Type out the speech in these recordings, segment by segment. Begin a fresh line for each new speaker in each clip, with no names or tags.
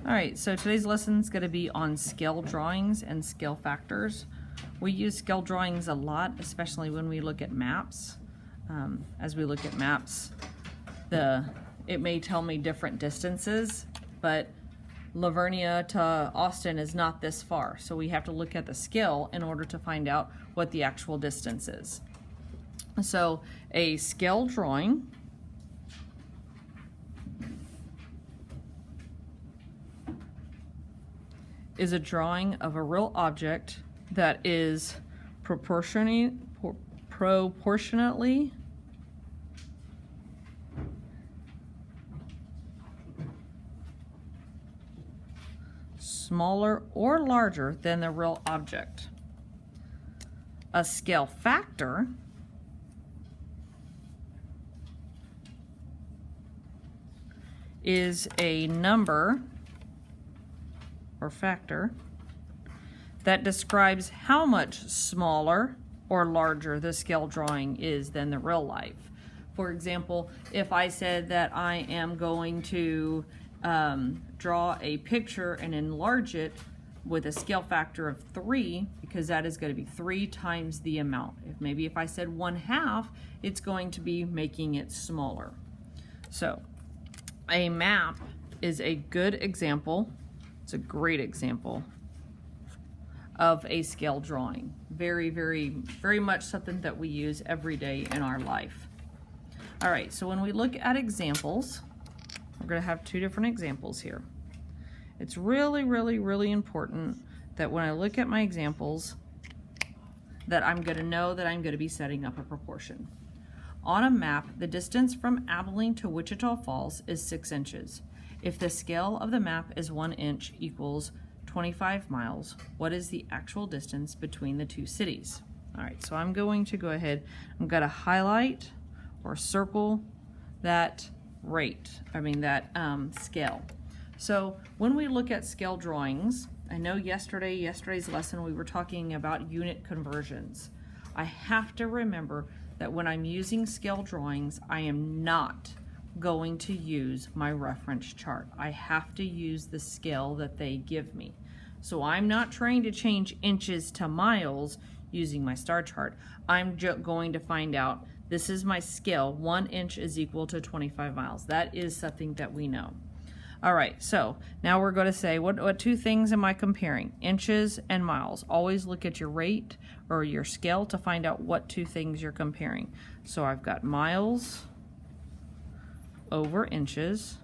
All right, so today's lesson is going to be on scale drawings and scale factors. We use scale drawings a lot, especially when we look at maps. As we look at maps, it may tell me different distances, but Lavernia to Austin is not this far, so we have to look at the scale in order to find out what the actual distance is. So a scale drawing is a drawing of a real object that is proportionately smaller or larger than the real object. A scale factor is a number or factor that describes how much smaller or larger the scale drawing is than the real life. For example, if I said that I am going to draw a picture and enlarge it with a scale factor of 3, because that is going to be 3 times the amount. If I said 1/2, it's going to be making it smaller. So a map is a good example. It's a great example of a scale drawing. Very, very, very much something that we use every day in our life. All right, so when we look at examples, we're going to have 2 different examples here. It's really, really, really important that when I look at my examples that I'm going to know that I'm going to be setting up a proportion. On a map, the distance from Abilene to Wichita Falls is 6 inches. If the scale of the map is 1 inch equals 25 miles, what is the actual distance between the 2 cities? All right, so I'm going to go ahead, I'm going to highlight or circle that scale. So when we look at scale drawings, I know yesterday's lesson we were talking about unit conversions. I have to remember that when I'm using scale drawings, I am not going to use my reference chart. I have to use the scale that they give me. So I'm not trying to change inches to miles using my star chart. I'm going to find out this is my scale. 1 inch is equal to 25 miles. That is something that we know. All right, so now we're going to say, what 2 things am I comparing? Inches and miles. Always look at your rate or your scale to find out what 2 things you're comparing. So I've got miles over inches.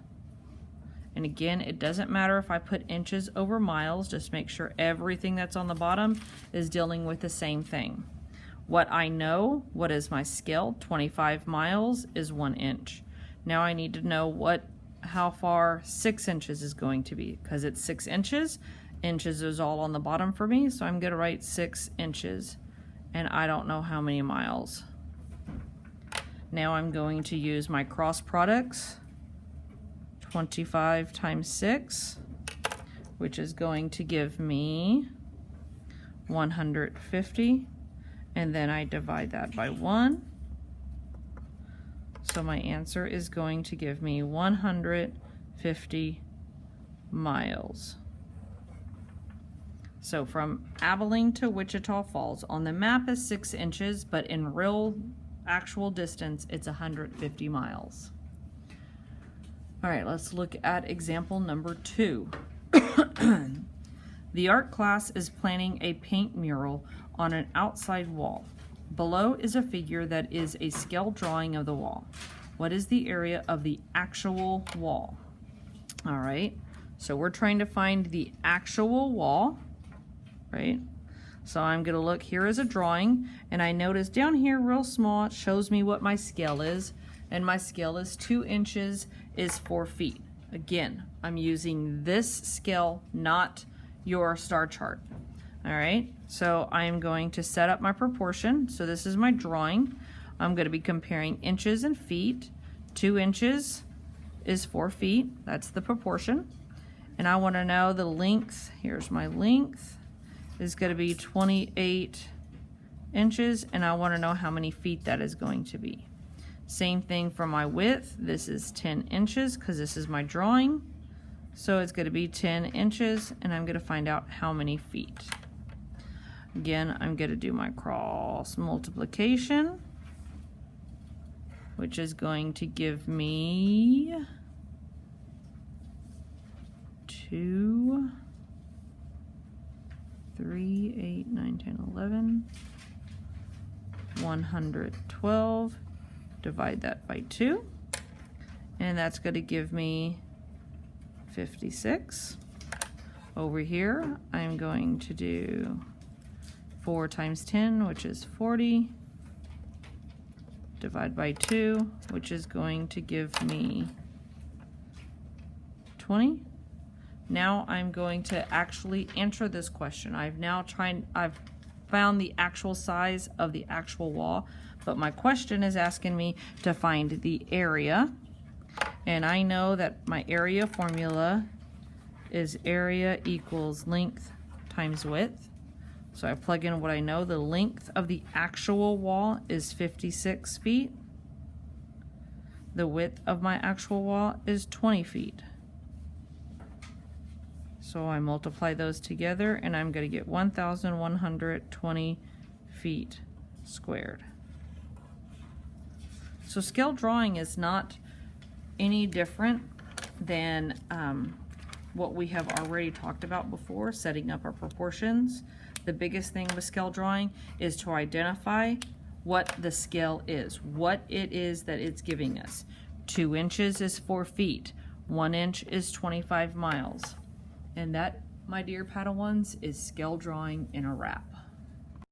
And again, it doesn't matter if I put inches over miles, just make sure everything that's on the bottom is dealing with the same thing. What I know, what is my scale? 25 miles is 1 inch. Now I need to know how far 6 inches is going to be, because it's 6 inches. Inches is all on the bottom for me, so I'm going to write 6 inches, and I don't know how many miles. Now I'm going to use my cross products. 25 times 6, which is going to give me 150, and then I divide that by 1. So my answer is going to give me 150 miles. So from Abilene to Wichita Falls, on the map is 6 inches, but in real actual distance, it's 150 miles. All right, let's look at example number 2. The art class is planning a paint mural on an outside wall. Below is a figure that is a scale drawing of the wall. What is the area of the actual wall? All right, so we're trying to find the actual wall, right? So I'm going to look, here is a drawing, and I notice down here real small, it shows me what my scale is, and my scale is 2 inches is 4 feet. Again, I'm using this scale, not your star chart. All right, so I'm going to set up my proportion. So this is my drawing. I'm going to be comparing inches and feet. 2 inches is 4 feet. That's the proportion. And I want to know the length. Here's my length. Is going to be 28 inches, and I want to know how many feet that is going to be. Same thing for my width. This is 10 inches because this is my drawing. So it's going to be 10 inches, and I'm going to find out how many feet. Again, I'm going to do my cross multiplication, which is going to give me 2, 3, 8, 9, 10, 11, 112. Divide that by 2, and that's going to give me 56. Over here, I'm going to do 4 times 10, which is 40. Divide by 2, which is going to give me 20. Now I'm going to actually answer this question. I've found the actual size of the actual wall, but my question is asking me to find the area. And I know that my area formula is area equals length times width. So I plug in what I know. The length of the actual wall is 56 feet. The width of my actual wall is 20 feet. So I multiply those together, and I'm going to get 1,120 feet squared. So scale drawing is not any different than what we have already talked about before, setting up our proportions. The biggest thing with scale drawing is to identify what the scale is, what it is that it's giving us. 2 inches is 4 feet. 1 inch is 25 miles. And that, my dear Padawans, is scale drawing in a wrap.